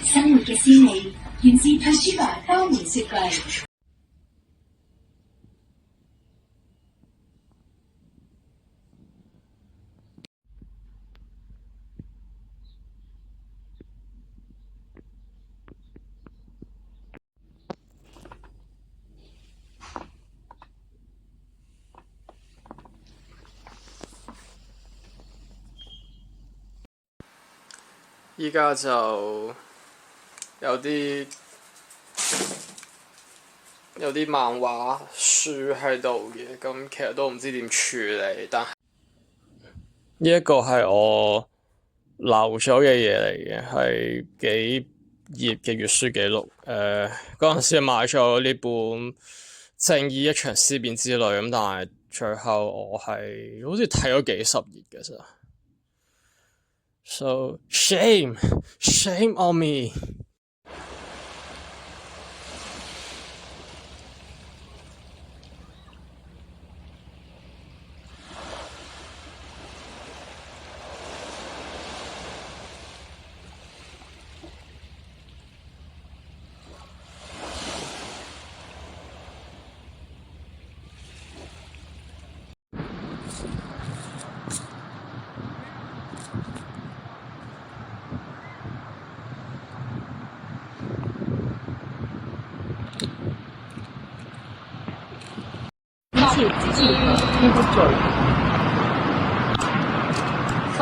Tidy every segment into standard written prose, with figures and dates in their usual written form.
生活嘅滋味源自 Toshiba 多年雪櫃。依家就有啲漫畫書喺度嘅，咁其實都唔知點處理，但係呢一個係我留咗嘅嘢嚟嘅，係幾頁嘅閱書記錄。嗰陣時買咗呢本《正義一場思辨之旅》咁，但係最後我係好似睇咗幾十頁嘅咋。So shame on me。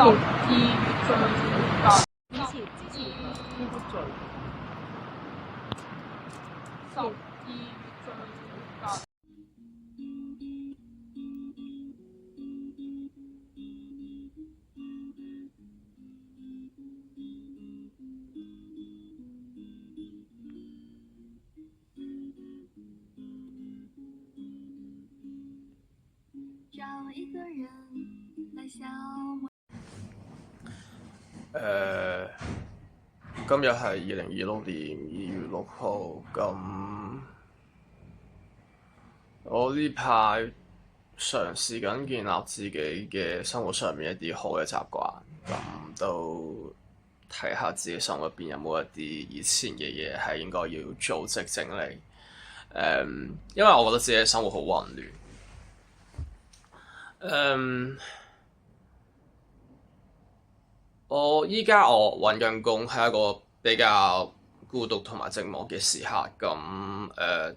十二今日係2026年2月6號，咁我呢排嘗試緊建立自己嘅生活上面一啲好嘅習慣，咁都睇下自己生活入邊有冇一啲以前嘅嘢係應該要組織整理。因為我覺得自己嘅生活好混亂。依家我揾緊工係一個比較孤獨同埋寂寞嘅時刻，咁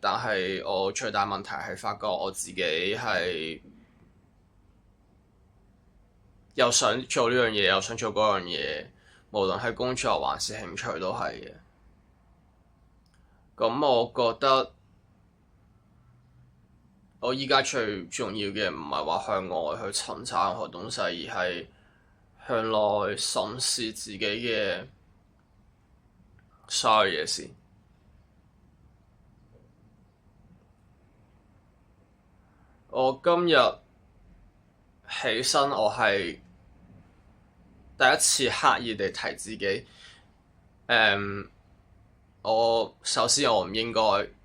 但係我最大問題係發覺我自己係又想做呢樣嘢，又想做嗰樣嘢，無論係工作還是興趣都係嘅。咁我覺得我依家最重要嘅唔係話向外去尋找任何東西，而係向內審視自己嘅所有嘢先。我今日起身，我係第一次刻意地提自己，我首先我唔應該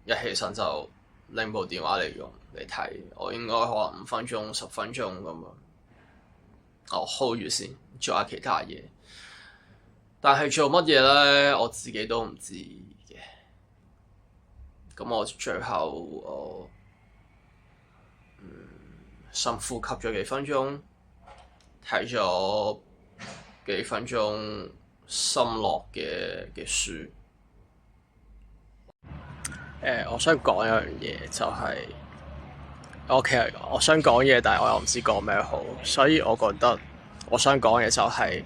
一起身就拎部電話嚟用嚟睇，我應該可能5分鐘、10分鐘咁樣，我 hold 住先，做下其他嘢。但係做乜嘢咧？我自己都唔知嘅。咁我最後深呼吸咗幾分鐘，睇咗幾分鐘心樂嘅書。我想講一樣嘢，就係其實我想講嘢，但係我又唔知講咩好，所以我覺得我想講嘅就係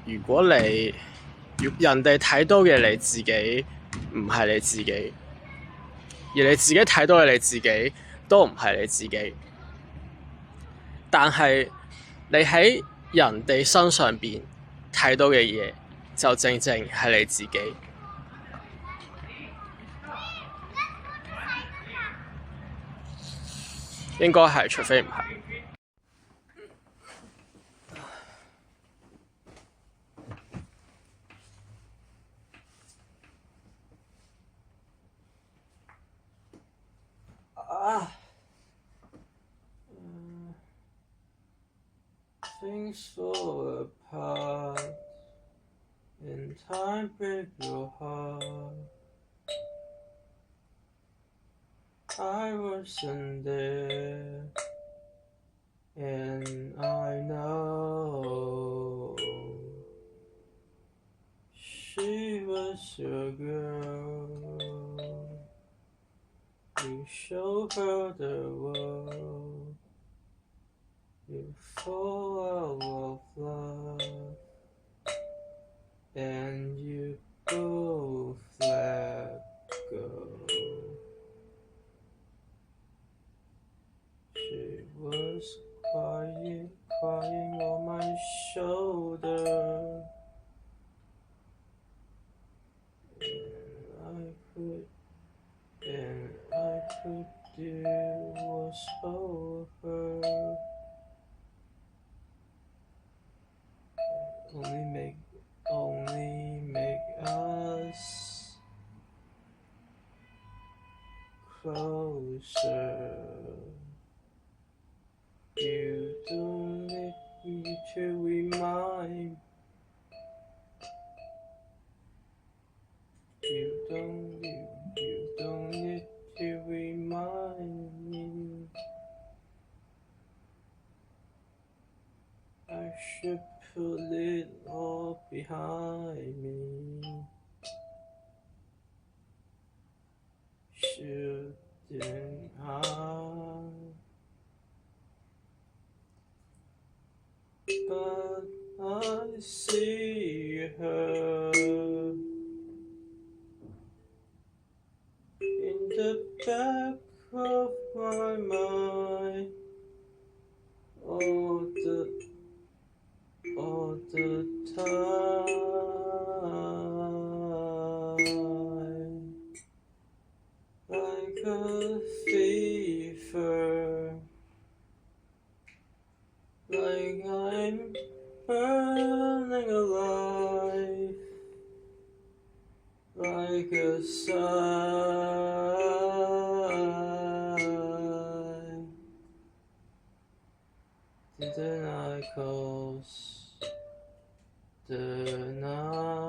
如果人哋睇到嘅你自己唔係你自己，而你自己睇到嘅你自己都唔係你自己，但係你喺人哋身上邊睇到嘅嘢就正正係你自己。應該係，除非唔係。Things fall apart in time. might break your heart. I wasn't there, and I know she was your girl. You showed her the world. You fall out of love, and you both let go. She was crying on my shoulder, and I could do was hold her. Only make us closer. You don't need me to remind. You don't need to remind me. I should put it all behind me. Shouldn't I? But I see her in the back of my mind all the time, like a fever, like I'm burning alive, like a sign. Didn't I cause the night?